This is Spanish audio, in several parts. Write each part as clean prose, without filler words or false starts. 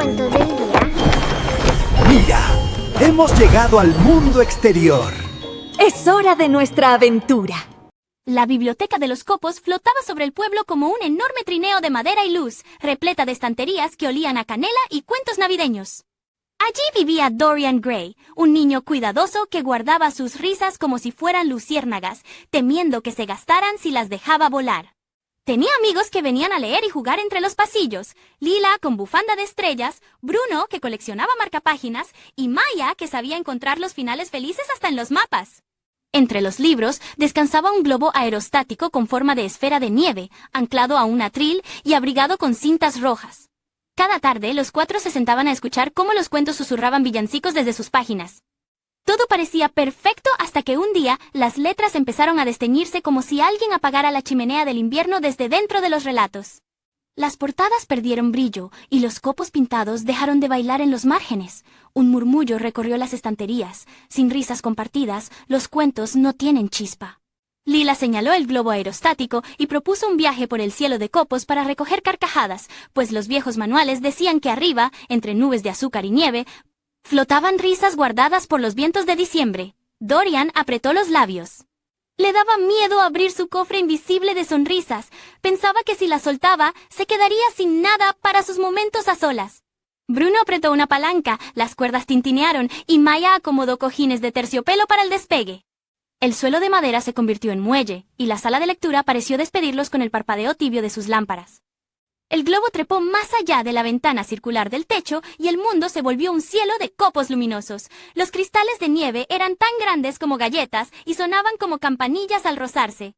cuento del día. ¡Mira! ¡Hemos llegado al mundo exterior! ¡Es hora de nuestra aventura! La biblioteca de los Copos flotaba sobre el pueblo como un enorme trineo de madera y luz, repleta de estanterías que olían a canela y cuentos navideños. Allí vivía Dorian Gray, un niño cuidadoso que guardaba sus risas como si fueran luciérnagas, temiendo que se gastaran si las dejaba volar. Tenía amigos que venían a leer y jugar entre los pasillos, Lila con bufanda de estrellas, Bruno que coleccionaba marcapáginas y Maya que sabía encontrar los finales felices hasta en los mapas. Entre los libros descansaba un globo aerostático con forma de esfera de nieve, anclado a un atril y abrigado con cintas rojas. Cada tarde los cuatro se sentaban a escuchar cómo los cuentos susurraban villancicos desde sus páginas. Todo parecía perfecto hasta que un día las letras empezaron a desteñirse como si alguien apagara la chimenea del invierno desde dentro de los relatos. Las portadas perdieron brillo y los copos pintados dejaron de bailar en los márgenes. Un murmullo recorrió las estanterías. Sin risas compartidas, los cuentos no tienen chispa. Lila señaló el globo aerostático y propuso un viaje por el cielo de copos para recoger carcajadas, pues los viejos manuales decían que arriba, entre nubes de azúcar y nieve, flotaban risas guardadas por los vientos de diciembre. Dorian apretó los labios. Le daba miedo abrir su cofre invisible de sonrisas. Pensaba que si la soltaba, se quedaría sin nada para sus momentos a solas. Bruno apretó una palanca, las cuerdas tintinearon y Maya acomodó cojines de terciopelo para el despegue. El suelo de madera se convirtió en muelle, y la sala de lectura pareció despedirlos con el parpadeo tibio de sus lámparas. El globo trepó más allá de la ventana circular del techo y el mundo se volvió un cielo de copos luminosos. Los cristales de nieve eran tan grandes como galletas y sonaban como campanillas al rozarse.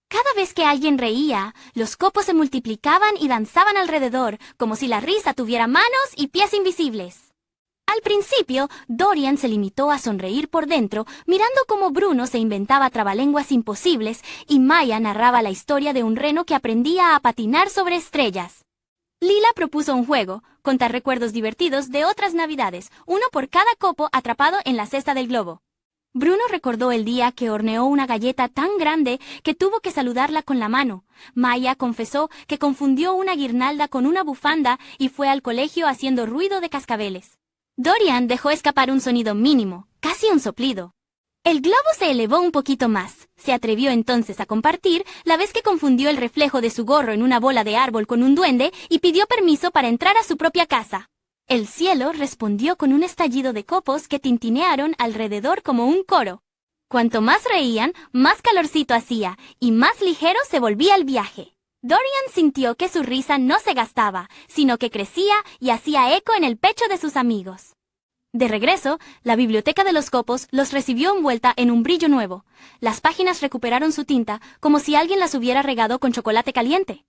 Cada vez que alguien reía, los copos se multiplicaban y danzaban alrededor, como si la risa tuviera manos y pies invisibles. Al principio, Dorian se limitó a sonreír por dentro, mirando cómo Bruno se inventaba trabalenguas imposibles y Maya narraba la historia de un reno que aprendía a patinar sobre estrellas. Lila propuso un juego, contar recuerdos divertidos de otras navidades, uno por cada copo atrapado en la cesta del globo. Bruno recordó el día que horneó una galleta tan grande que tuvo que saludarla con la mano. Maya confesó que confundió una guirnalda con una bufanda y fue al colegio haciendo ruido de cascabeles. Dorian dejó escapar un sonido mínimo, casi un soplido. El globo se elevó un poquito más. Se atrevió entonces a compartir la vez que confundió el reflejo de su gorro en una bola de árbol con un duende y pidió permiso para entrar a su propia casa. El cielo respondió con un estallido de copos que tintinearon alrededor como un coro. Cuanto más reían, más calorcito hacía y más ligero se volvía el viaje. Dorian sintió que su risa no se gastaba, sino que crecía y hacía eco en el pecho de sus amigos. De regreso, la biblioteca de los copos los recibió envuelta en un brillo nuevo. Las páginas recuperaron su tinta como si alguien las hubiera regado con chocolate caliente.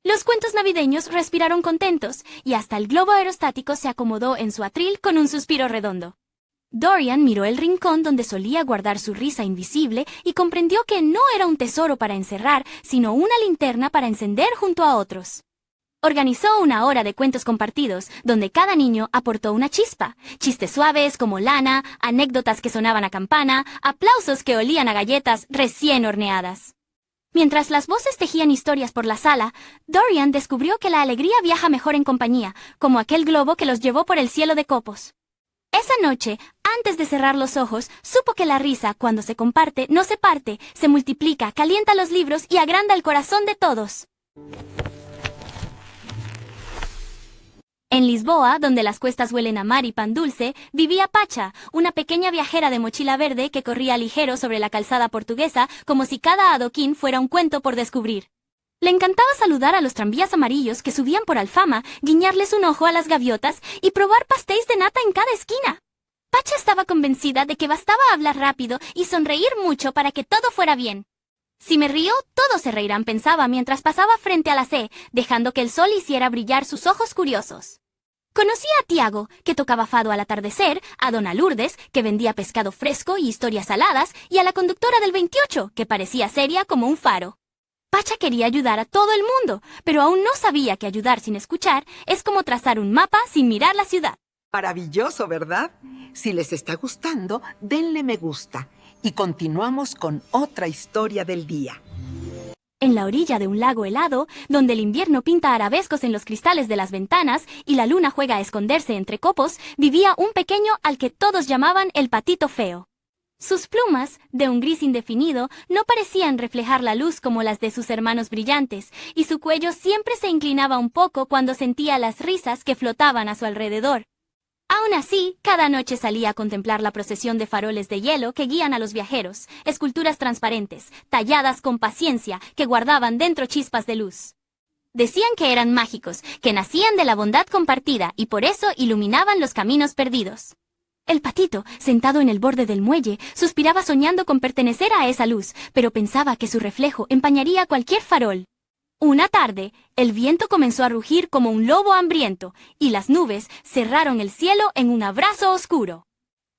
Los cuentos navideños respiraron contentos y hasta el globo aerostático se acomodó en su atril con un suspiro redondo. Dorian miró el rincón donde solía guardar su risa invisible y comprendió que no era un tesoro para encerrar, sino una linterna para encender junto a otros. Organizó una hora de cuentos compartidos, donde cada niño aportó una chispa, chistes suaves como lana, anécdotas que sonaban a campana, aplausos que olían a galletas recién horneadas. Mientras las voces tejían historias por la sala, Dorian descubrió que la alegría viaja mejor en compañía, como aquel globo que los llevó por el cielo de copos. Esa noche, antes de cerrar los ojos, supo que la risa, cuando se comparte, no se parte, se multiplica, calienta los libros y agranda el corazón de todos. En Lisboa, donde las cuestas huelen a mar y pan dulce, vivía Pacha, una pequeña viajera de mochila verde que corría ligero sobre la calzada portuguesa como si cada adoquín fuera un cuento por descubrir. Le encantaba saludar a los tranvías amarillos que subían por Alfama, guiñarles un ojo a las gaviotas y probar pastéis de nata en cada esquina. Pacha estaba convencida de que bastaba hablar rápido y sonreír mucho para que todo fuera bien. Si me río, todos se reirán, pensaba mientras pasaba frente a la C, dejando que el sol hiciera brillar sus ojos curiosos. Conocía a Tiago, que tocaba fado al atardecer, a Dona Lourdes, que vendía pescado fresco y historias saladas, y a la conductora del 28, que parecía seria como un faro. Pacha quería ayudar a todo el mundo, pero aún no sabía que ayudar sin escuchar es como trazar un mapa sin mirar la ciudad. Maravilloso, ¿verdad? Si les está gustando, denle me gusta. Y continuamos con otra historia del día. En la orilla de un lago helado, donde el invierno pinta arabescos en los cristales de las ventanas y la luna juega a esconderse entre copos, vivía un pequeño al que todos llamaban el patito feo. Sus plumas, de un gris indefinido, no parecían reflejar la luz como las de sus hermanos brillantes, y su cuello siempre se inclinaba un poco cuando sentía las risas que flotaban a su alrededor. Aún así, cada noche salía a contemplar la procesión de faroles de hielo que guían a los viajeros, esculturas transparentes, talladas con paciencia, que guardaban dentro chispas de luz. Decían que eran mágicos, que nacían de la bondad compartida y por eso iluminaban los caminos perdidos. El patito, sentado en el borde del muelle, suspiraba soñando con pertenecer a esa luz, pero pensaba que su reflejo empañaría cualquier farol. Una tarde, el viento comenzó a rugir como un lobo hambriento, y las nubes cerraron el cielo en un abrazo oscuro.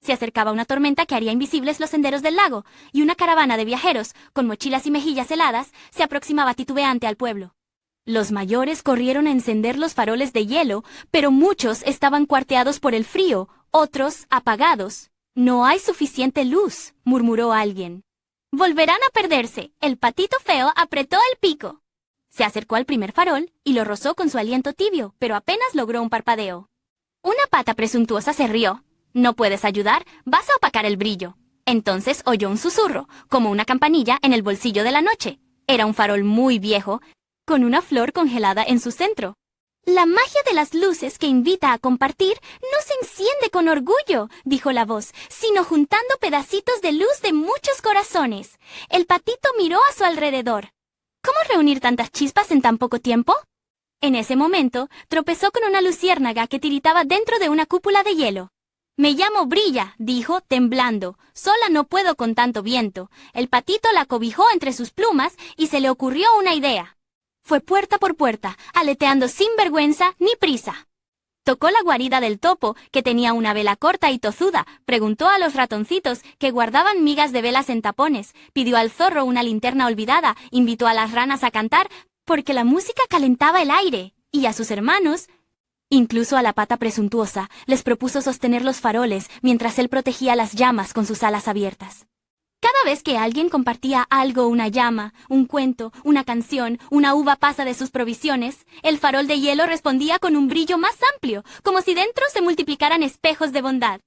Se acercaba una tormenta que haría invisibles los senderos del lago, y una caravana de viajeros, con mochilas y mejillas heladas, se aproximaba titubeante al pueblo. Los mayores corrieron a encender los faroles de hielo, pero muchos estaban cuarteados por el frío, otros apagados. «No hay suficiente luz», murmuró alguien. «Volverán a perderse». El patito feo apretó el pico. Se acercó al primer farol y lo rozó con su aliento tibio, pero apenas logró un parpadeo. Una pata presuntuosa se rió. «No puedes ayudar, vas a opacar el brillo». Entonces oyó un susurro, como una campanilla en el bolsillo de la noche. Era un farol muy viejo, con una flor congelada en su centro. «La magia de las luces que invita a compartir no se enciende con orgullo», dijo la voz, «sino juntando pedacitos de luz de muchos corazones». El patito miró a su alrededor. ¿Cómo reunir tantas chispas en tan poco tiempo? En ese momento, tropezó con una luciérnaga que tiritaba dentro de una cúpula de hielo. «Me llamo Brilla», dijo, temblando. «Sola no puedo con tanto viento». El patito la cobijó entre sus plumas y se le ocurrió una idea. Fue puerta por puerta, aleteando sin vergüenza ni prisa. Tocó la guarida del topo, que tenía una vela corta y tozuda, preguntó a los ratoncitos, que guardaban migas de velas en tapones, pidió al zorro una linterna olvidada, invitó a las ranas a cantar, porque la música calentaba el aire, y a sus hermanos, incluso a la pata presuntuosa, les propuso sostener los faroles mientras él protegía las llamas con sus alas abiertas. Cada vez que alguien compartía algo, una llama, un cuento, una canción, una uva pasa de sus provisiones, el farol de hielo respondía con un brillo más amplio, como si dentro se multiplicaran espejos de bondad.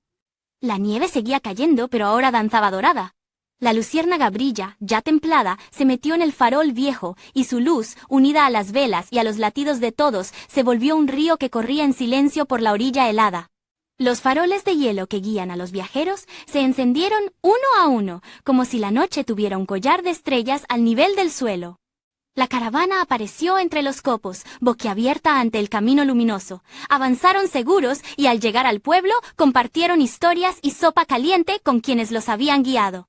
La nieve seguía cayendo, pero ahora danzaba dorada. La luciérnaga Brilla, ya templada, se metió en el farol viejo, y su luz, unida a las velas y a los latidos de todos, se volvió un río que corría en silencio por la orilla helada. Los faroles de hielo que guían a los viajeros se encendieron uno a uno, como si la noche tuviera un collar de estrellas al nivel del suelo. La caravana apareció entre los copos, boquiabierta ante el camino luminoso. Avanzaron seguros y al llegar al pueblo compartieron historias y sopa caliente con quienes los habían guiado.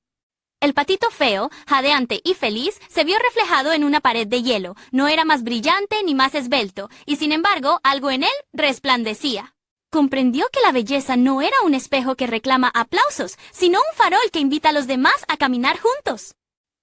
El patito feo, jadeante y feliz, se vio reflejado en una pared de hielo. No era más brillante ni más esbelto, y sin embargo, algo en él resplandecía. Comprendió que la belleza no era un espejo que reclama aplausos, sino un farol que invita a los demás a caminar juntos.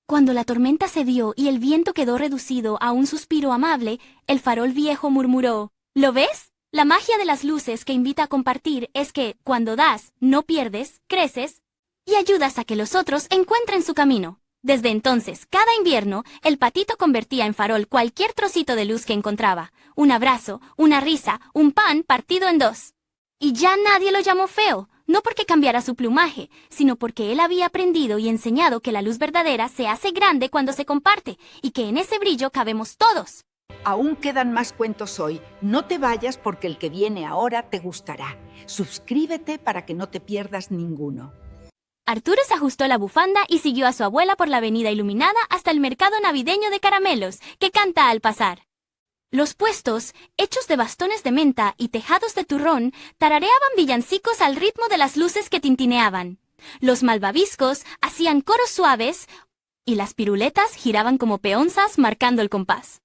Cuando la tormenta cedió y el viento quedó reducido a un suspiro amable, el farol viejo murmuró, «¿Lo ves? La magia de las luces que invita a compartir es que, cuando das, no pierdes, creces y ayudas a que los otros encuentren su camino». Desde entonces, cada invierno, el patito convertía en farol cualquier trocito de luz que encontraba. Un abrazo, una risa, un pan partido en dos. Y ya nadie lo llamó feo, no porque cambiara su plumaje, sino porque él había aprendido y enseñado que la luz verdadera se hace grande cuando se comparte, y que en ese brillo cabemos todos. Aún quedan más cuentos hoy. No te vayas porque el que viene ahora te gustará. Suscríbete para que no te pierdas ninguno. Arturo se ajustó la bufanda y siguió a su abuela por la avenida iluminada hasta el mercado navideño de caramelos, que canta al pasar. Los puestos, hechos de bastones de menta y tejados de turrón, tarareaban villancicos al ritmo de las luces que tintineaban. Los malvaviscos hacían coros suaves y las piruletas giraban como peonzas marcando el compás.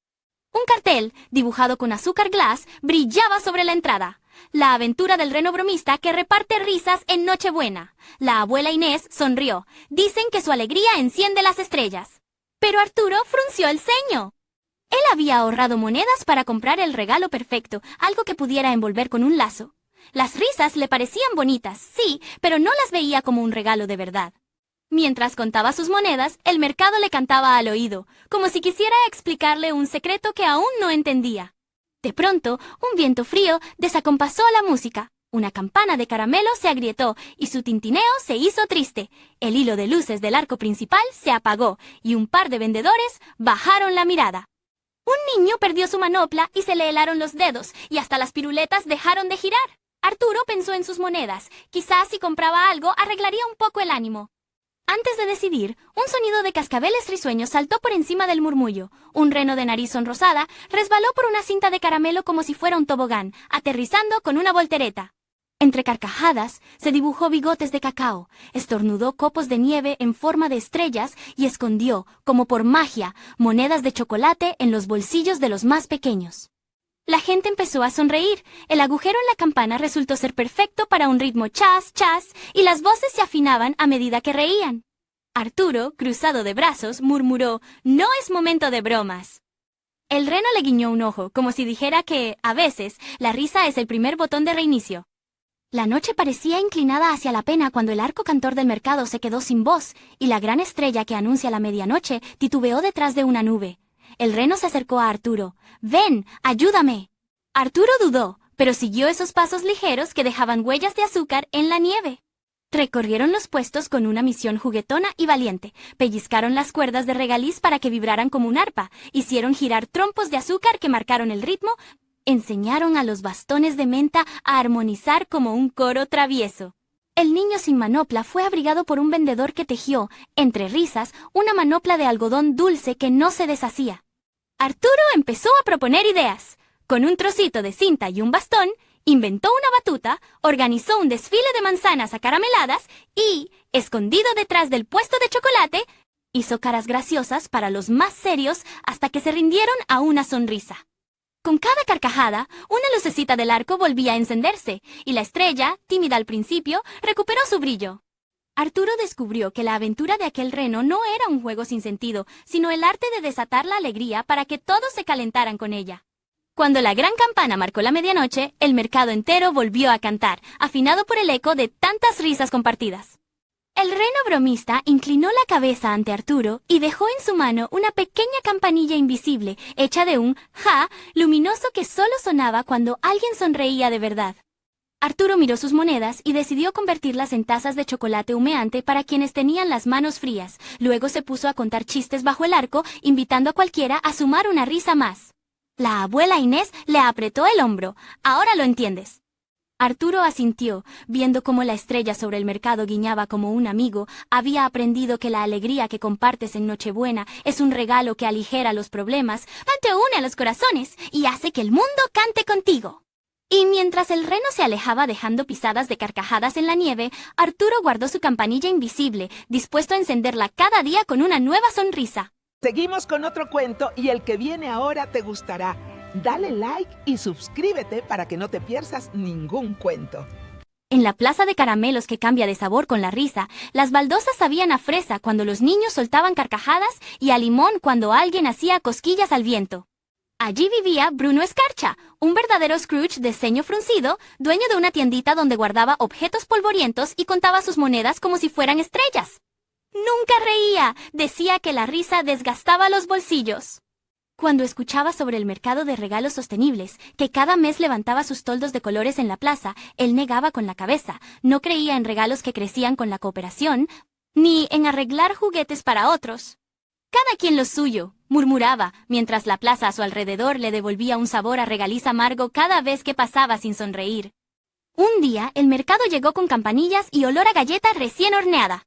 Un cartel, dibujado con azúcar glass, brillaba sobre la entrada. La aventura del reno bromista que reparte risas en Nochebuena. La abuela Inés sonrió. Dicen que su alegría enciende las estrellas. Pero Arturo frunció el ceño. Él había ahorrado monedas para comprar el regalo perfecto, algo que pudiera envolver con un lazo. Las risas le parecían bonitas, sí, pero no las veía como un regalo de verdad. Mientras contaba sus monedas, el mercado le cantaba al oído, como si quisiera explicarle un secreto que aún no entendía. De pronto, un viento frío desacompasó la música. Una campana de caramelo se agrietó y su tintineo se hizo triste. El hilo de luces del arco principal se apagó y un par de vendedores bajaron la mirada. Un niño perdió su manopla y se le helaron los dedos y hasta las piruletas dejaron de girar. Arturo pensó en sus monedas. Quizás si compraba algo arreglaría un poco el ánimo. Antes de decidir, un sonido de cascabeles risueños saltó por encima del murmullo. Un reno de nariz sonrosada resbaló por una cinta de caramelo como si fuera un tobogán, aterrizando con una voltereta. Entre carcajadas, se dibujó bigotes de cacao, estornudó copos de nieve en forma de estrellas y escondió, como por magia, monedas de chocolate en los bolsillos de los más pequeños. La gente empezó a sonreír. El agujero en la campana resultó ser perfecto para un ritmo chas, chas, y las voces se afinaban a medida que reían. Arturo, cruzado de brazos, murmuró: «No es momento de bromas». El reno le guiñó un ojo, como si dijera que, a veces, la risa es el primer botón de reinicio. La noche parecía inclinada hacia la pena cuando el arco cantor del mercado se quedó sin voz, y la gran estrella que anuncia la medianoche titubeó detrás de una nube. El reno se acercó a Arturo. «Ven, ayúdame». Arturo dudó, pero siguió esos pasos ligeros que dejaban huellas de azúcar en la nieve. Recorrieron los puestos con una misión juguetona y valiente. Pellizcaron las cuerdas de regaliz para que vibraran como un arpa. Hicieron girar trompos de azúcar que marcaron el ritmo. Enseñaron a los bastones de menta a armonizar como un coro travieso. El niño sin manopla fue abrigado por un vendedor que tejió, entre risas, una manopla de algodón dulce que no se deshacía. Arturo empezó a proponer ideas. Con un trocito de cinta y un bastón, inventó una batuta, organizó un desfile de manzanas acarameladas y, escondido detrás del puesto de chocolate, hizo caras graciosas para los más serios hasta que se rindieron a una sonrisa. Con cada carcajada, una lucecita del arco volvía a encenderse, y la estrella, tímida al principio, recuperó su brillo. Arturo descubrió que la aventura de aquel reno no era un juego sin sentido, sino el arte de desatar la alegría para que todos se calentaran con ella. Cuando la gran campana marcó la medianoche, el mercado entero volvió a cantar, afinado por el eco de tantas risas compartidas. El reno bromista inclinó la cabeza ante Arturo y dejó en su mano una pequeña campanilla invisible, hecha de un ja luminoso que solo sonaba cuando alguien sonreía de verdad. Arturo miró sus monedas y decidió convertirlas en tazas de chocolate humeante para quienes tenían las manos frías. Luego se puso a contar chistes bajo el arco, invitando a cualquiera a sumar una risa más. La abuela Inés le apretó el hombro. «Ahora lo entiendes». Arturo asintió, viendo cómo la estrella sobre el mercado guiñaba como un amigo. Había aprendido que la alegría que compartes en Nochebuena es un regalo que aligera los problemas, te une a los corazones y hace que el mundo cante contigo. Y mientras el reno se alejaba dejando pisadas de carcajadas en la nieve, Arturo guardó su campanilla invisible, dispuesto a encenderla cada día con una nueva sonrisa. Seguimos con otro cuento y el que viene ahora te gustará. Dale like y suscríbete para que no te pierdas ningún cuento. En la plaza de caramelos que cambia de sabor con la risa, las baldosas sabían a fresa cuando los niños soltaban carcajadas y a limón cuando alguien hacía cosquillas al viento. Allí vivía Bruno Escarcha, un verdadero Scrooge de ceño fruncido, dueño de una tiendita donde guardaba objetos polvorientos y contaba sus monedas como si fueran estrellas. Nunca reía, decía que la risa desgastaba los bolsillos. Cuando escuchaba sobre el mercado de regalos sostenibles, que cada mes levantaba sus toldos de colores en la plaza, él negaba con la cabeza. No creía en regalos que crecían con la cooperación, ni en arreglar juguetes para otros. «Cada quien lo suyo», murmuraba, mientras la plaza a su alrededor le devolvía un sabor a regaliz amargo cada vez que pasaba sin sonreír. Un día, el mercado llegó con campanillas y olor a galleta recién horneada.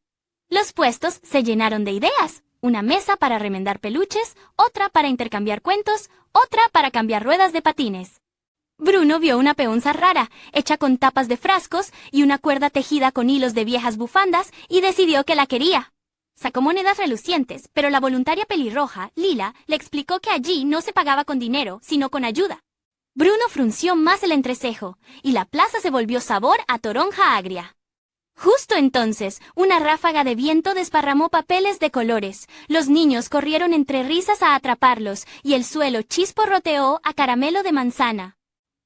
Los puestos se llenaron de ideas. Una mesa para remendar peluches, otra para intercambiar cuentos, otra para cambiar ruedas de patines. Bruno vio una peonza rara, hecha con tapas de frascos y una cuerda tejida con hilos de viejas bufandas, y decidió que la quería. Sacó monedas relucientes, pero la voluntaria pelirroja, Lila, le explicó que allí no se pagaba con dinero, sino con ayuda. Bruno frunció más el entrecejo, y la plaza se volvió sabor a toronja agria. Justo entonces, una ráfaga de viento desparramó papeles de colores. Los niños corrieron entre risas a atraparlos, y el suelo chisporroteó a caramelo de manzana.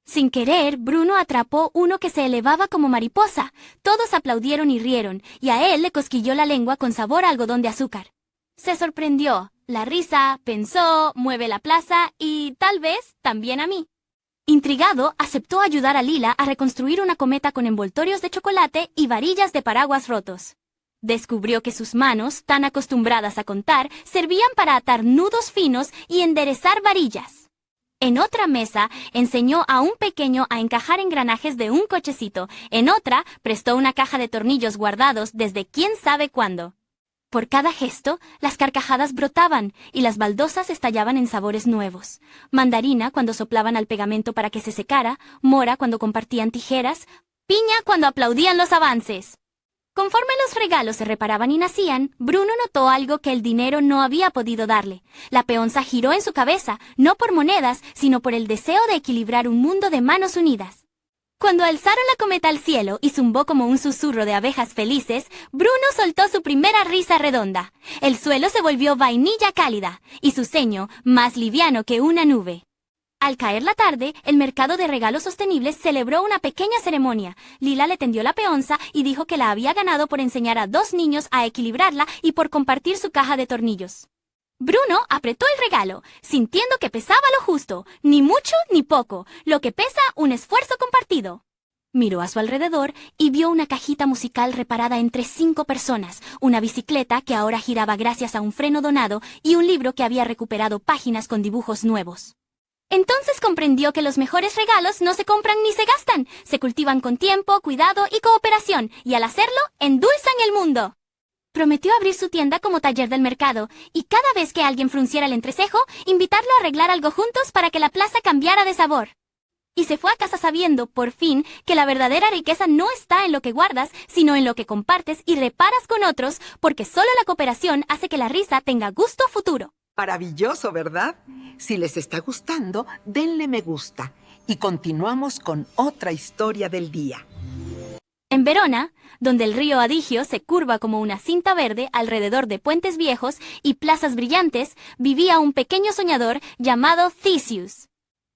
Sin querer, Bruno atrapó uno que se elevaba como mariposa. Todos aplaudieron y rieron, y a él le cosquilló la lengua con sabor a algodón de azúcar. Se sorprendió. La risa, pensó, mueve la plaza y, tal vez, también a mí. Intrigado, aceptó ayudar a Lila a reconstruir una cometa con envoltorios de chocolate y varillas de paraguas rotos. Descubrió que sus manos, tan acostumbradas a contar, servían para atar nudos finos y enderezar varillas. En otra mesa, enseñó a un pequeño a encajar engranajes de un cochecito. En otra, prestó una caja de tornillos guardados desde quién sabe cuándo. Por cada gesto, las carcajadas brotaban y las baldosas estallaban en sabores nuevos. Mandarina cuando soplaban al pegamento para que se secara, mora cuando compartían tijeras, piña cuando aplaudían los avances. Conforme los regalos se reparaban y nacían, Bruno notó algo que el dinero no había podido darle. La peonza giró en su cabeza, no por monedas, sino por el deseo de equilibrar un mundo de manos unidas. Cuando alzaron la cometa al cielo y zumbó como un susurro de abejas felices, Bruno soltó su primera risa redonda. El suelo se volvió vainilla cálida, y su ceño más liviano que una nube. Al caer la tarde, el mercado de regalos sostenibles celebró una pequeña ceremonia. Lila le tendió la peonza y dijo que la había ganado por enseñar a 2 niños a equilibrarla y por compartir su caja de tornillos. Bruno apretó el regalo, sintiendo que pesaba lo justo, ni mucho ni poco, lo que pesa un esfuerzo compartido. Miró a su alrededor y vio una cajita musical reparada entre 5 personas, una bicicleta que ahora giraba gracias a un freno donado y un libro que había recuperado páginas con dibujos nuevos. Entonces comprendió que los mejores regalos no se compran ni se gastan, se cultivan con tiempo, cuidado y cooperación, y al hacerlo, endulzan el mundo. Prometió abrir su tienda como taller del mercado, y cada vez que alguien frunciera el entrecejo, invitarlo a arreglar algo juntos para que la plaza cambiara de sabor. Y se fue a casa sabiendo, por fin, que la verdadera riqueza no está en lo que guardas, sino en lo que compartes y reparas con otros, porque solo la cooperación hace que la risa tenga gusto futuro. Maravilloso, ¿verdad? Si les está gustando, denle me gusta. Y continuamos con otra historia del día. En Verona, donde el río Adigio se curva como una cinta verde alrededor de puentes viejos y plazas brillantes, vivía un pequeño soñador llamado Theseus.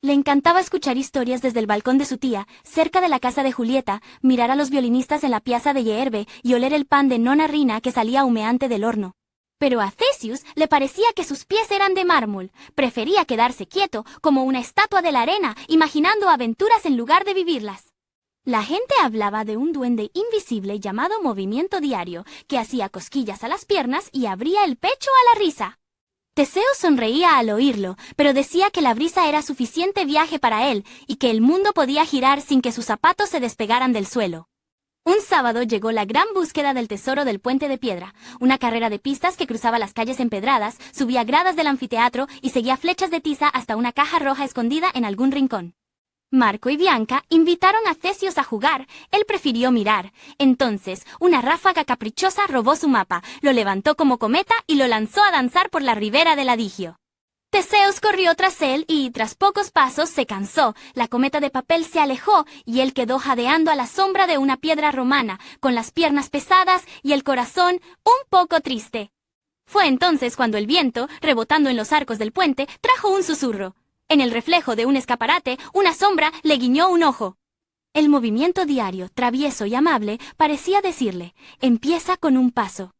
Le encantaba escuchar historias desde el balcón de su tía, cerca de la casa de Julieta, mirar a los violinistas en la piazza de Hierve y oler el pan de nona Rina que salía humeante del horno. Pero a Theseus le parecía que sus pies eran de mármol. Prefería quedarse quieto, como una estatua de la arena, imaginando aventuras en lugar de vivirlas. La gente hablaba de un duende invisible llamado Movimiento Diario, que hacía cosquillas a las piernas y abría el pecho a la risa. Teseo sonreía al oírlo, pero decía que la brisa era suficiente viaje para él y que el mundo podía girar sin que sus zapatos se despegaran del suelo. Un sábado llegó la gran búsqueda del tesoro del Puente de Piedra, una carrera de pistas que cruzaba las calles empedradas, subía gradas del anfiteatro y seguía flechas de tiza hasta una caja roja escondida en algún rincón. Marco y Bianca invitaron a Theseus a jugar. Él prefirió mirar. Entonces, una ráfaga caprichosa robó su mapa, lo levantó como cometa y lo lanzó a danzar por la ribera del Adigio. Teseus corrió tras él y, tras pocos pasos, se cansó. La cometa de papel se alejó y él quedó jadeando a la sombra de una piedra romana, con las piernas pesadas y el corazón un poco triste. Fue entonces cuando el viento, rebotando en los arcos del puente, trajo un susurro. En el reflejo de un escaparate, una sombra le guiñó un ojo. El movimiento diario, travieso y amable, parecía decirle, empieza con un paso.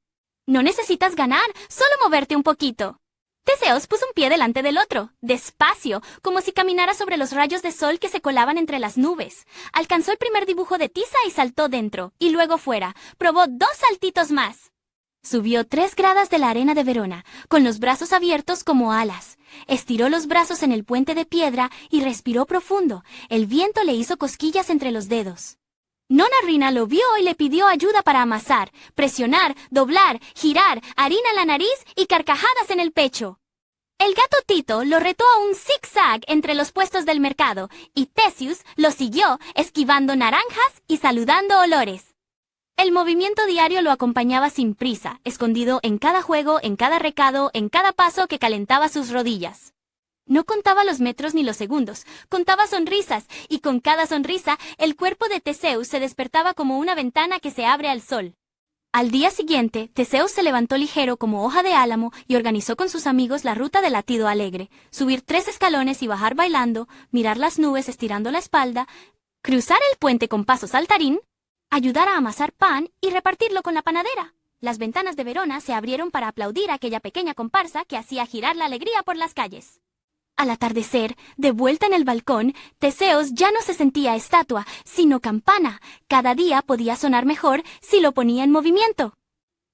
No necesitas ganar, solo moverte un poquito. Teseus puso un pie delante del otro, despacio, como si caminara sobre los rayos de sol que se colaban entre las nubes. Alcanzó el primer dibujo de tiza y saltó dentro, y luego fuera. Probó 2 saltitos más. Subió 3 gradas de la arena de Verona, con los brazos abiertos como alas. Estiró los brazos en el puente de piedra y respiró profundo. El viento le hizo cosquillas entre los dedos. Nona Rina lo vio y le pidió ayuda para amasar, presionar, doblar, girar, harina en la nariz y carcajadas en el pecho. El gato Tito lo retó a un zigzag entre los puestos del mercado y Theseus lo siguió esquivando naranjas y saludando olores. El movimiento diario lo acompañaba sin prisa, escondido en cada juego, en cada recado, en cada paso que calentaba sus rodillas. No contaba los metros ni los segundos, contaba sonrisas, y con cada sonrisa el cuerpo de Teseus se despertaba como una ventana que se abre al sol. Al día siguiente, Teseo se levantó ligero como hoja de álamo y organizó con sus amigos la ruta del latido alegre, subir 3 escalones y bajar bailando, mirar las nubes estirando la espalda, cruzar el puente con paso saltarín, ayudar a amasar pan y repartirlo con la panadera. Las ventanas de Verona se abrieron para aplaudir a aquella pequeña comparsa que hacía girar la alegría por las calles. Al atardecer, de vuelta en el balcón, Teseos ya no se sentía estatua, sino campana. Cada día podía sonar mejor si lo ponía en movimiento.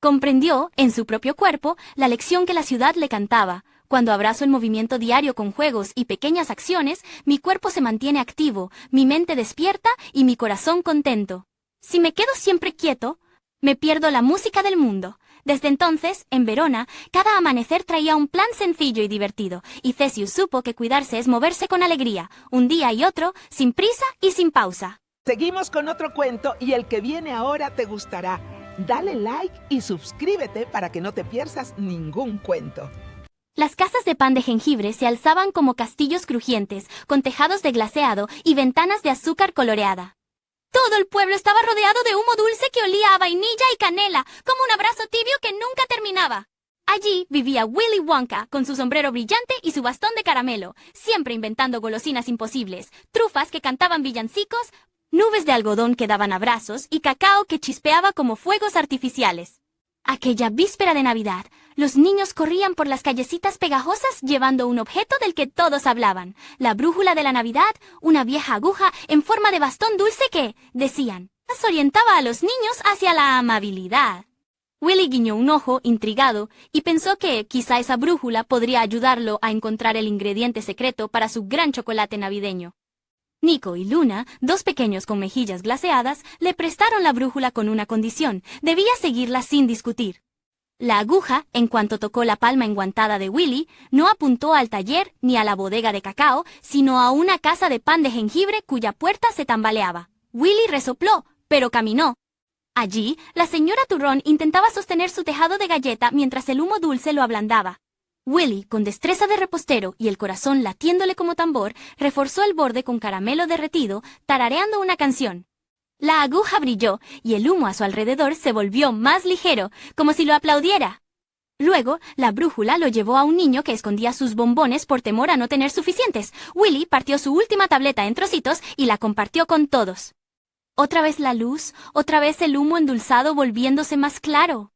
Comprendió, en su propio cuerpo, la lección que la ciudad le cantaba. Cuando abrazo el movimiento diario con juegos y pequeñas acciones, mi cuerpo se mantiene activo, mi mente despierta y mi corazón contento. Si me quedo siempre quieto, me pierdo la música del mundo. Desde entonces, en Verona, cada amanecer traía un plan sencillo y divertido, y Theseus supo que cuidarse es moverse con alegría, un día y otro, sin prisa y sin pausa. Seguimos con otro cuento y el que viene ahora te gustará. Dale like y suscríbete para que no te pierdas ningún cuento. Las casas de pan de jengibre se alzaban como castillos crujientes, con tejados de glaseado y ventanas de azúcar coloreada. Todo el pueblo estaba rodeado de humo dulce que olía a vainilla y canela, como un abrazo tibio que nunca terminaba. Allí vivía Willy Wonka, con su sombrero brillante y su bastón de caramelo, siempre inventando golosinas imposibles, trufas que cantaban villancicos, nubes de algodón que daban abrazos y cacao que chispeaba como fuegos artificiales. Aquella víspera de Navidad, los niños corrían por las callecitas pegajosas llevando un objeto del que todos hablaban, la brújula de la Navidad, una vieja aguja en forma de bastón dulce que, decían, orientaba a los niños hacia la amabilidad. Willy guiñó un ojo, intrigado, y pensó que quizá esa brújula podría ayudarlo a encontrar el ingrediente secreto para su gran chocolate navideño. Nico y Luna, 2 pequeños con mejillas glaseadas, le prestaron la brújula con una condición: debía seguirla sin discutir. La aguja, en cuanto tocó la palma enguantada de Willy, no apuntó al taller ni a la bodega de cacao, sino a una casa de pan de jengibre cuya puerta se tambaleaba. Willy resopló, pero caminó. Allí, la señora Turrón intentaba sostener su tejado de galleta mientras el humo dulce lo ablandaba. Willy, con destreza de repostero y el corazón latiéndole como tambor, reforzó el borde con caramelo derretido, tarareando una canción. La aguja brilló y el humo a su alrededor se volvió más ligero, como si lo aplaudiera. Luego, la brújula lo llevó a un niño que escondía sus bombones por temor a no tener suficientes. Willy partió su última tableta en trocitos y la compartió con todos. Otra vez la luz, otra vez el humo endulzado volviéndose más claro.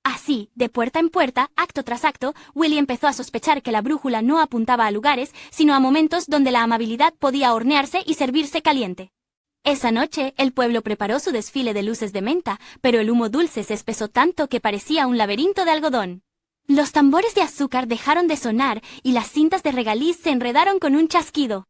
Así, de puerta en puerta, acto tras acto, Willy empezó a sospechar que la brújula no apuntaba a lugares, sino a momentos donde la amabilidad podía hornearse y servirse caliente. Esa noche, el pueblo preparó su desfile de luces de menta, pero el humo dulce se espesó tanto que parecía un laberinto de algodón. Los tambores de azúcar dejaron de sonar y las cintas de regaliz se enredaron con un chasquido.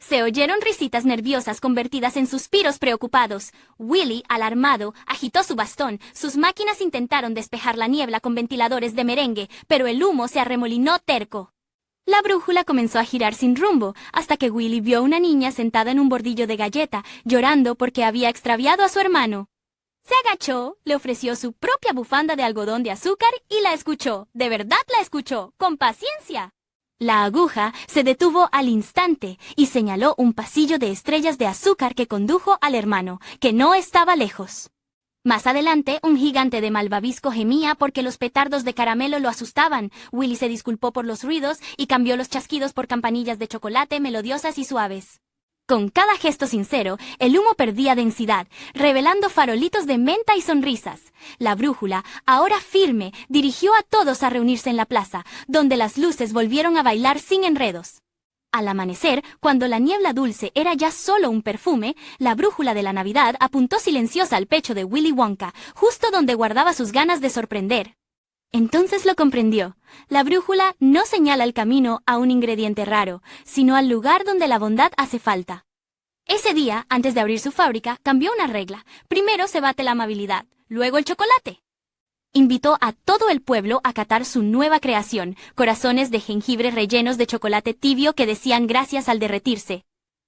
Se oyeron risitas nerviosas convertidas en suspiros preocupados. Willy, alarmado, agitó su bastón. Sus máquinas intentaron despejar la niebla con ventiladores de merengue, pero el humo se arremolinó terco. La brújula comenzó a girar sin rumbo, hasta que Willy vio a una niña sentada en un bordillo de galleta, llorando porque había extraviado a su hermano. Se agachó, le ofreció su propia bufanda de algodón de azúcar y la escuchó. De verdad la escuchó, con paciencia. La aguja se detuvo al instante y señaló un pasillo de estrellas de azúcar que condujo al hermano, que no estaba lejos. Más adelante, un gigante de malvavisco gemía porque los petardos de caramelo lo asustaban. Willy se disculpó por los ruidos y cambió los chasquidos por campanillas de chocolate melodiosas y suaves. Con cada gesto sincero, el humo perdía densidad, revelando farolitos de menta y sonrisas. La brújula, ahora firme, dirigió a todos a reunirse en la plaza, donde las luces volvieron a bailar sin enredos. Al amanecer, cuando la niebla dulce era ya solo un perfume, la brújula de la Navidad apuntó silenciosa al pecho de Willy Wonka, justo donde guardaba sus ganas de sorprender. Entonces lo comprendió. La brújula no señala el camino a un ingrediente raro, sino al lugar donde la bondad hace falta. Ese día, antes de abrir su fábrica, cambió una regla. Primero se bate la amabilidad, luego el chocolate. Invitó a todo el pueblo a catar su nueva creación, corazones de jengibre rellenos de chocolate tibio que decían gracias al derretirse.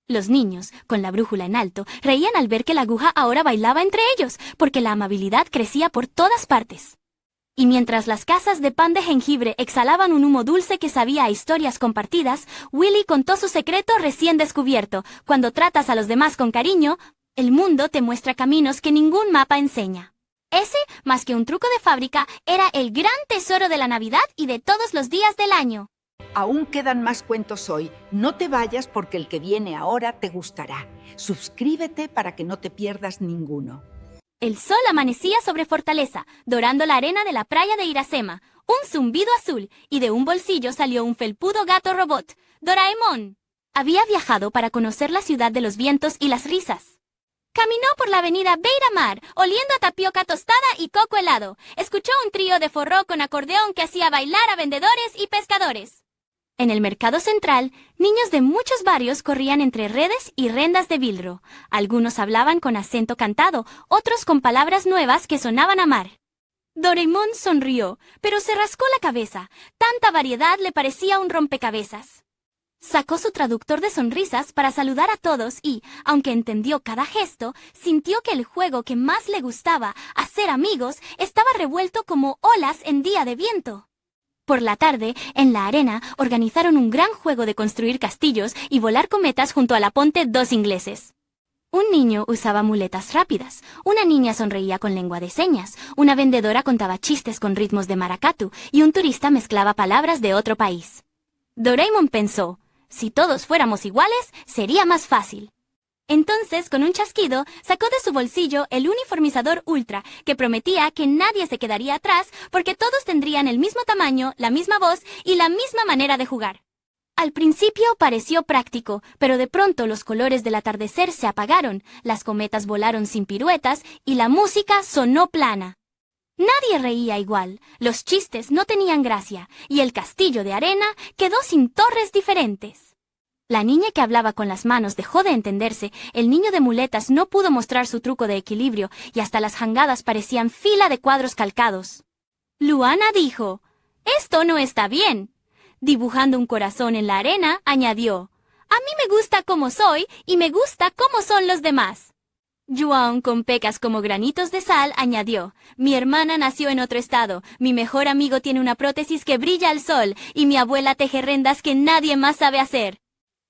Los niños, con la brújula en alto, reían al ver que la aguja ahora bailaba entre ellos, porque la amabilidad crecía por todas partes. Y mientras las casas de pan de jengibre exhalaban un humo dulce que sabía a historias compartidas, Willy contó su secreto recién descubierto. Cuando tratas a los demás con cariño, el mundo te muestra caminos que ningún mapa enseña. Ese Más que un truco de fábrica, era el gran tesoro de la Navidad y de todos los días del año. Aún quedan más cuentos hoy. No te vayas porque el que viene ahora te gustará. Suscríbete para que no te pierdas ninguno. El sol amanecía sobre Fortaleza, dorando la arena de la playa de Iracema, un zumbido azul, y de un bolsillo salió un felpudo gato robot, Doraemon. Había viajado para conocer la ciudad de los vientos y las risas. Caminó por la avenida Beira Mar, oliendo a tapioca tostada y coco helado. Escuchó un trío de forró con acordeón que hacía bailar a vendedores y pescadores. En el mercado central, niños de muchos barrios corrían entre redes y rendas de vidrio. Algunos hablaban con acento cantado, otros con palabras nuevas que sonaban a mar. Doraemon sonrió, pero se rascó la cabeza. Tanta variedad le parecía un rompecabezas. Sacó su traductor de sonrisas para saludar a todos y, aunque entendió cada gesto, sintió que el juego que más le gustaba, hacer amigos, estaba revuelto como olas en día de viento. Por la tarde, en la arena, organizaron un gran juego de construir castillos y volar cometas junto a la ponte dos ingleses. Un niño usaba muletas rápidas, una niña sonreía con lengua de señas, una vendedora contaba chistes con ritmos de maracatu y un turista mezclaba palabras de otro país. Doraemon pensó, si todos fuéramos iguales, sería más fácil. Entonces, con un chasquido, sacó de su bolsillo el uniformizador Ultra, que prometía que nadie se quedaría atrás porque todos tendrían el mismo tamaño, la misma voz y la misma manera de jugar. Al principio pareció práctico, pero de pronto los colores del atardecer se apagaron, las cometas volaron sin piruetas y la música sonó plana. Nadie reía igual, los chistes no tenían gracia y el castillo de arena quedó sin torres diferentes. La niña que hablaba con las manos dejó de entenderse, el niño de muletas no pudo mostrar su truco de equilibrio y hasta las jangadas parecían fila de cuadros calcados. Luana dijo, «Esto no está bien». Dibujando un corazón en la arena, añadió, «A mí me gusta como soy y me gusta cómo son los demás». Joan, con pecas como granitos de sal, añadió, «Mi hermana nació en otro estado, mi mejor amigo tiene una prótesis que brilla al sol y mi abuela teje rendas que nadie más sabe hacer».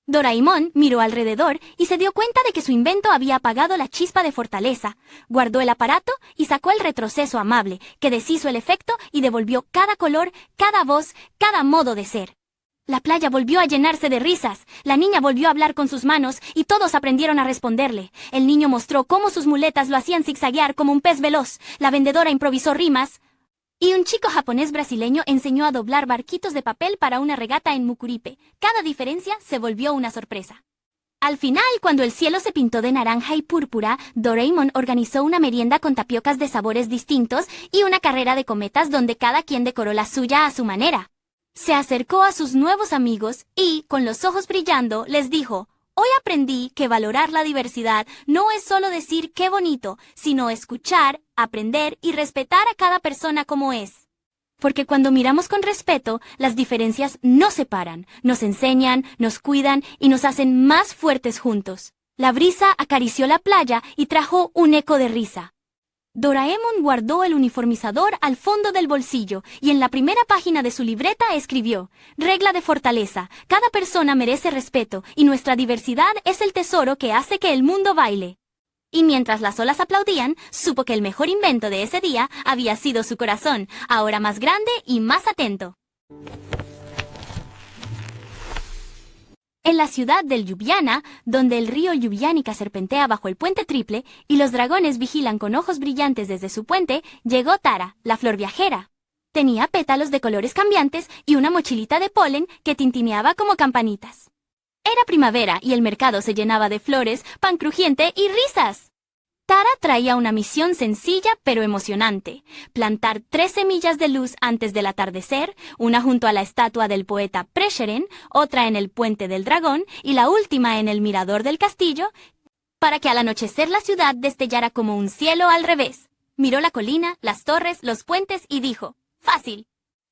Doraemon miró alrededor y se dio cuenta de que su invento había apagado la chispa de Fortaleza. Guardó el aparato y sacó el retroceso amable, que deshizo el efecto y devolvió cada color, cada voz, cada modo de ser. La playa volvió a llenarse de risas, la niña volvió a hablar con sus manos y todos aprendieron a responderle. El niño mostró cómo sus muletas lo hacían zigzaguear como un pez veloz, la vendedora improvisó rimas, y un chico japonés brasileño enseñó a doblar barquitos de papel para una regata en Mucuripe. Cada diferencia se volvió una sorpresa. Al final, cuando el cielo se pintó de naranja y púrpura, Doraemon organizó una merienda con tapiocas de sabores distintos y una carrera de cometas donde cada quien decoró la suya a su manera. Se acercó a sus nuevos amigos y, con los ojos brillando, les dijo, «Hoy aprendí que valorar la diversidad no es solo decir qué bonito, sino escuchar, aprender y respetar a cada persona como es. Porque cuando miramos con respeto, las diferencias nos separan, nos enseñan, nos cuidan y nos hacen más fuertes juntos». La brisa acarició la playa y trajo un eco de risa. Doraemon guardó el uniformizador al fondo del bolsillo y en la primera página de su libreta escribió, «Regla de Fortaleza, cada persona merece respeto y nuestra diversidad es el tesoro que hace que el mundo baile». Y mientras las olas aplaudían, supo que el mejor invento de ese día había sido su corazón, ahora más grande y más atento. En la ciudad del Ljubljana, donde el río Ljubljanica serpentea bajo el puente triple y los dragones vigilan con ojos brillantes desde su puente, llegó Tara, la flor viajera. Tenía pétalos de colores cambiantes y una mochilita de polen que tintineaba como campanitas. Era primavera y el mercado se llenaba de flores, pan crujiente y risas. Tara traía una misión sencilla pero emocionante, plantar 3 semillas de luz antes del atardecer, una junto a la estatua del poeta Prešeren, otra en el puente del dragón y la última en el mirador del castillo, para que al anochecer la ciudad destellara como un cielo al revés. Miró la colina, las torres, los puentes y dijo, «Fácil».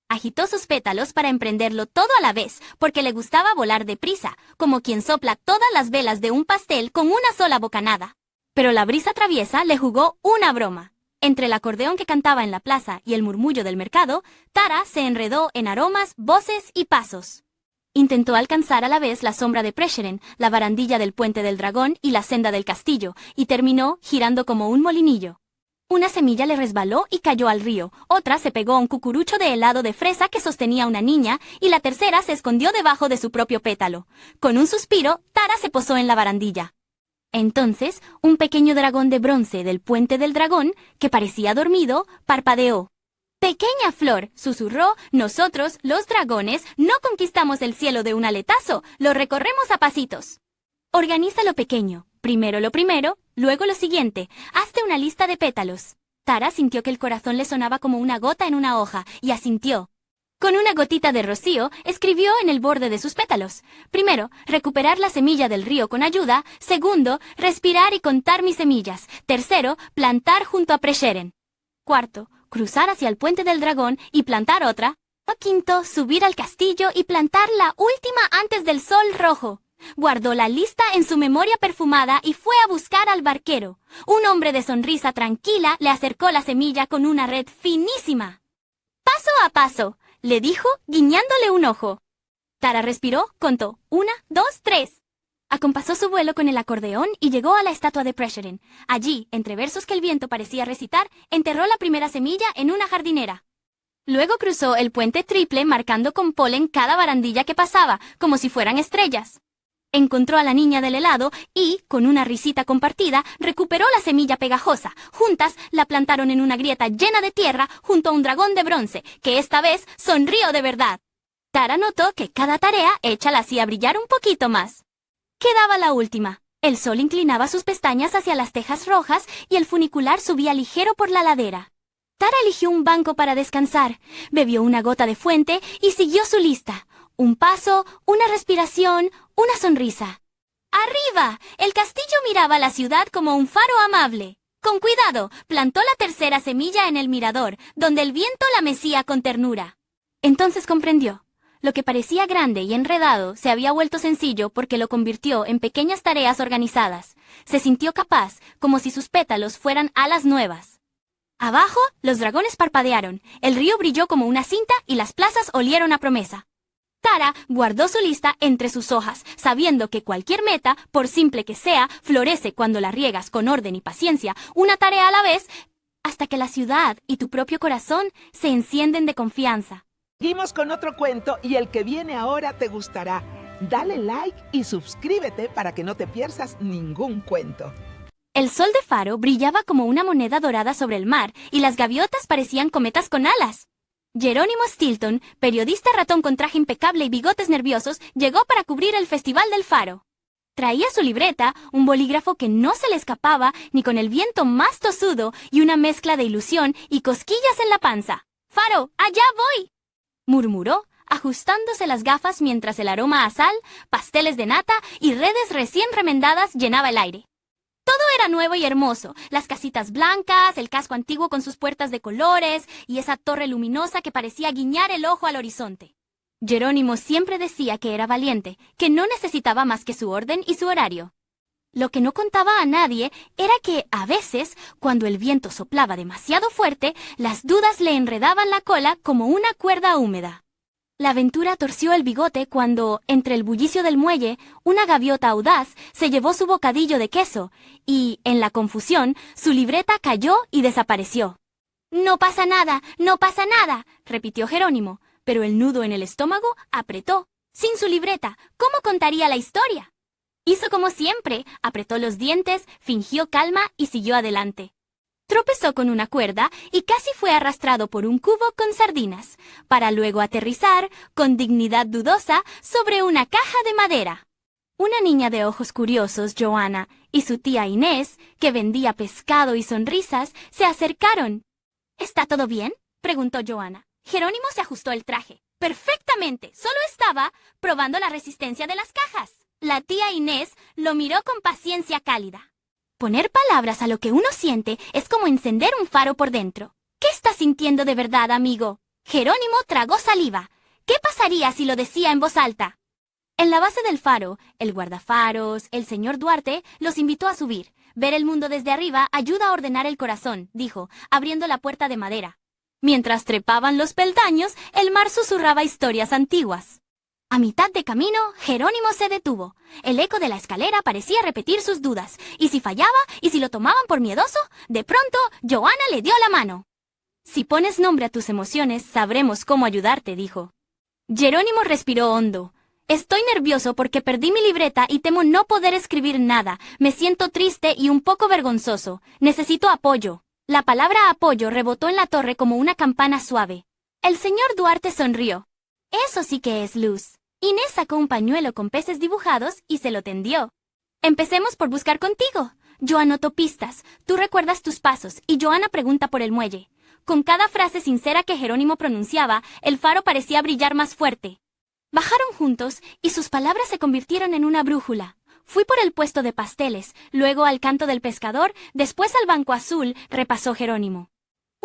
Agitó sus pétalos para emprenderlo todo a la vez, porque le gustaba volar deprisa, como quien sopla todas las velas de un pastel con una sola bocanada. Pero la brisa traviesa le jugó una broma. Entre el acordeón que cantaba en la plaza y el murmullo del mercado, Tara se enredó en aromas, voces y pasos. Intentó alcanzar a la vez la sombra de Prešeren, la barandilla del puente del dragón y la senda del castillo, y terminó girando como un molinillo. Una semilla le resbaló y cayó al río, otra se pegó a un cucurucho de helado de fresa que sostenía una niña, y la tercera se escondió debajo de su propio pétalo. Con un suspiro, Tara se posó en la barandilla. Entonces, un pequeño dragón de bronce del puente del dragón, que parecía dormido, parpadeó. «Pequeña flor», susurró, «nosotros, los dragones, no conquistamos el cielo de un aletazo, lo recorremos a pasitos». Organiza lo pequeño. Primero lo primero, luego lo siguiente. Hazte una lista de pétalos. Tara sintió que el corazón le sonaba como una gota en una hoja, y asintió. Con una gotita de rocío, escribió en el borde de sus pétalos. Primero, recuperar la semilla del río con ayuda. Segundo, respirar y contar mis semillas. Tercero, plantar junto a Presheren. Cuarto, cruzar hacia el puente del dragón y plantar otra. Quinto, subir al castillo y plantar la última antes del sol rojo. Guardó la lista en su memoria perfumada y fue a buscar al barquero. Un hombre de sonrisa tranquila le acercó la semilla con una red finísima. «Paso a paso», le dijo, guiñándole un ojo. Tara respiró, contó 1, 2, 3. Acompasó su vuelo con el acordeón y llegó a la estatua de Presheren. Allí, entre versos que el viento parecía recitar, enterró la primera semilla en una jardinera. Luego cruzó el puente triple marcando con polen cada barandilla que pasaba, como si fueran estrellas. Encontró a la niña del helado y, con una risita compartida, recuperó la semilla pegajosa. Juntas la plantaron en una grieta llena de tierra junto a un dragón de bronce, que esta vez sonrió de verdad. Tara notó que cada tarea hecha la hacía brillar un poquito más. Quedaba la última. El sol inclinaba sus pestañas hacia las tejas rojas y el funicular subía ligero por la ladera. Tara eligió un banco para descansar, bebió una gota de fuente y siguió su lista. Un paso, una respiración, una sonrisa. ¡Arriba! El castillo miraba la ciudad como un faro amable. Con cuidado, plantó la tercera semilla en el mirador, donde el viento la mecía con ternura. Entonces comprendió. Lo que parecía grande y enredado se había vuelto sencillo porque lo convirtió en pequeñas tareas organizadas. Se sintió capaz, como si sus pétalos fueran alas nuevas. Abajo, los dragones parpadearon, el río brilló como una cinta y las plazas olieron a promesa. Tara guardó su lista entre sus hojas, sabiendo que cualquier meta, por simple que sea, florece cuando la riegas con orden y paciencia, una tarea a la vez, hasta que la ciudad y tu propio corazón se encienden de confianza. Seguimos con otro cuento y el que viene ahora te gustará. Dale like y suscríbete para que no te pierdas ningún cuento. El sol de Faro brillaba como una moneda dorada sobre el mar y las gaviotas parecían cometas con alas. Jerónimo Stilton, periodista ratón con traje impecable y bigotes nerviosos, llegó para cubrir el Festival del Faro. Traía su libreta, un bolígrafo que no se le escapaba ni con el viento más tosudo y una mezcla de ilusión y cosquillas en la panza. «¡Faro, allá voy!», murmuró, ajustándose las gafas mientras el aroma a sal, pasteles de nata y redes recién remendadas llenaba el aire. Todo era nuevo y hermoso, las casitas blancas, el casco antiguo con sus puertas de colores y esa torre luminosa que parecía guiñar el ojo al horizonte. Jerónimo siempre decía que era valiente, que no necesitaba más que su orden y su horario. Lo que no contaba a nadie era que, a veces, cuando el viento soplaba demasiado fuerte, las dudas le enredaban la cola como una cuerda húmeda. La aventura torció el bigote cuando, entre el bullicio del muelle, una gaviota audaz se llevó su bocadillo de queso y, en la confusión, su libreta cayó y desapareció. «No pasa nada, no pasa nada», repitió Jerónimo, pero el nudo en el estómago apretó. Sin su libreta, ¿cómo contaría la historia? Hizo como siempre, apretó los dientes, fingió calma y siguió adelante. Tropezó con una cuerda y casi fue arrastrado por un cubo con sardinas, para luego aterrizar, con dignidad dudosa, sobre una caja de madera. Una niña de ojos curiosos, Joanna, y su tía Inés, que vendía pescado y sonrisas, se acercaron. «¿Está todo bien?», preguntó Joanna. Jerónimo se ajustó el traje. «Perfectamente, solo estaba probando la resistencia de las cajas». La tía Inés lo miró con paciencia cálida. Poner palabras a lo que uno siente es como encender un faro por dentro. ¿Qué estás sintiendo de verdad, amigo? Jerónimo tragó saliva. ¿Qué pasaría si lo decía en voz alta? En la base del faro, el guardafaros, el señor Duarte, los invitó a subir. Ver el mundo desde arriba ayuda a ordenar el corazón, dijo, abriendo la puerta de madera. Mientras trepaban los peldaños, el mar susurraba historias antiguas. A mitad de camino, Jerónimo se detuvo. El eco de la escalera parecía repetir sus dudas. ¿Y si fallaba? ¿Y si lo tomaban por miedoso? De pronto, Joanna le dio la mano. Si pones nombre a tus emociones, sabremos cómo ayudarte, dijo. Jerónimo respiró hondo. Estoy nervioso porque perdí mi libreta y temo no poder escribir nada. Me siento triste y un poco vergonzoso. Necesito apoyo. La palabra apoyo rebotó en la torre como una campana suave. El señor Duarte sonrió. Eso sí que es luz. Inés sacó un pañuelo con peces dibujados y se lo tendió. Empecemos por buscar contigo. Yo anoto pistas, tú recuerdas tus pasos y Joanna pregunta por el muelle. Con cada frase sincera que Jerónimo pronunciaba, el faro parecía brillar más fuerte. Bajaron juntos y sus palabras se convirtieron en una brújula. Fui por el puesto de pasteles, luego al canto del pescador, después al banco azul, repasó Jerónimo.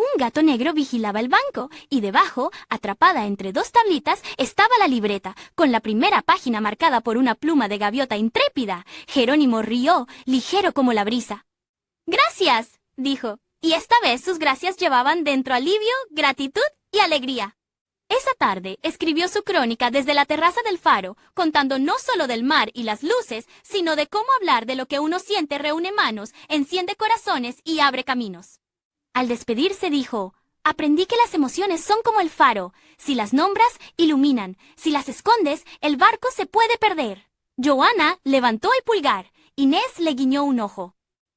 Un gato negro vigilaba el banco, y debajo, atrapada entre dos tablitas, estaba la libreta, con la primera página marcada por una pluma de gaviota intrépida. Jerónimo rió, ligero como la brisa. «Gracias», dijo, y esta vez sus gracias llevaban dentro alivio, gratitud y alegría. Esa tarde escribió su crónica desde la terraza del faro, contando no solo del mar y las luces, sino de cómo hablar de lo que uno siente reúne manos, enciende corazones y abre caminos. Al despedirse dijo, aprendí que las emociones son como el faro. Si las nombras, iluminan. Si las escondes, el barco se puede perder. Joanna levantó el pulgar. Inés le guiñó un ojo.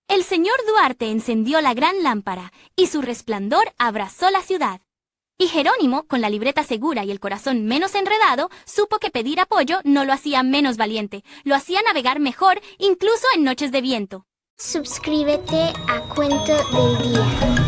El señor Duarte encendió la gran lámpara, y su resplandor abrazó la ciudad. Y Jerónimo, con la libreta segura y el corazón menos enredado, supo que pedir apoyo no lo hacía menos valiente. Lo hacía navegar mejor, incluso en noches de viento. Suscríbete a Cuento del Día.